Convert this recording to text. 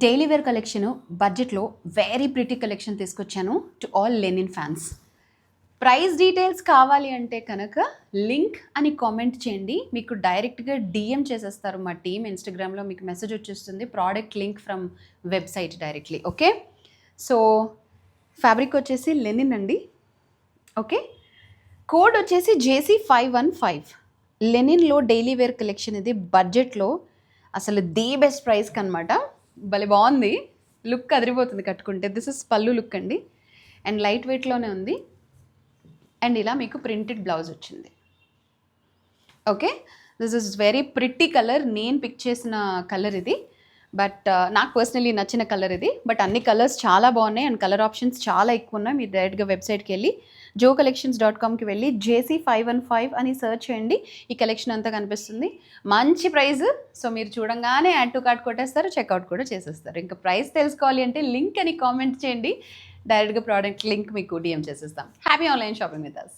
Daily wear collection బడ్జెట్లో very pretty collection తీసుకొచ్చాను to all Lenin fans. Price details కావాలి అంటే కనుక లింక్ అని కామెంట్ చేయండి, మీకు డైరెక్ట్గా డిఎం చేసేస్తారు మా టీమ్. ఇన్స్టాగ్రామ్లో మీకు మెసేజ్ వచ్చేస్తుంది, product link from website directly. Okay, so fabric వచ్చేసి లెనిన్ అండి. ఓకే, కోడ్ వచ్చేసి JC515. లెనిన్లో డైలీ వేర్ కలెక్షన్ ఇది బడ్జెట్లో అసలు ది బెస్ట్ ప్రైస్కి అనమాట. భలే బాగుంది, లుక్ అదిరిపోతుంది కట్టుకుంటే. దిస్ ఇస్ పళ్ళు లుక్ అండి, అండ్ లైట్ వెయిట్లోనే ఉంది, అండ్ ఇలా మీకు ప్రింటెడ్ బ్లౌజ్ వచ్చింది. Okay, this is very pretty colour. నేను పిక్ చేసిన కలర్ ఇది, బట్ నాకు పర్సనలీ నచ్చిన కలర్ ఇది. బట్ అన్ని కలర్స్ చాలా బాగున్నాయి అండ్ కలర్ ఆప్షన్స్ చాలా ఎక్కువ ఉన్నాయి. మీరు డైరెక్ట్గా వెబ్సైట్కి వెళ్ళి jocollections.comకి వెళ్ళి JC515 అని సర్చ్ చేయండి, ఈ కలెక్షన్ అంతా కనిపిస్తుంది. మంచి ప్రైస్, సో మీరు చూడంగానే యాడ్ టు కార్ట్ కొట్టేస్తారు, చెక్అవుట్ కూడా చేసేస్తారు. ఇంకా ప్రైస్ తెలుసుకోవాలి అంటే లింక్ అని కామెంట్ చేయండి, డైరెక్ట్గా ప్రోడక్ట్ లింక్ మీకు డిఎం చేసేస్తాం. Happy online shopping with us.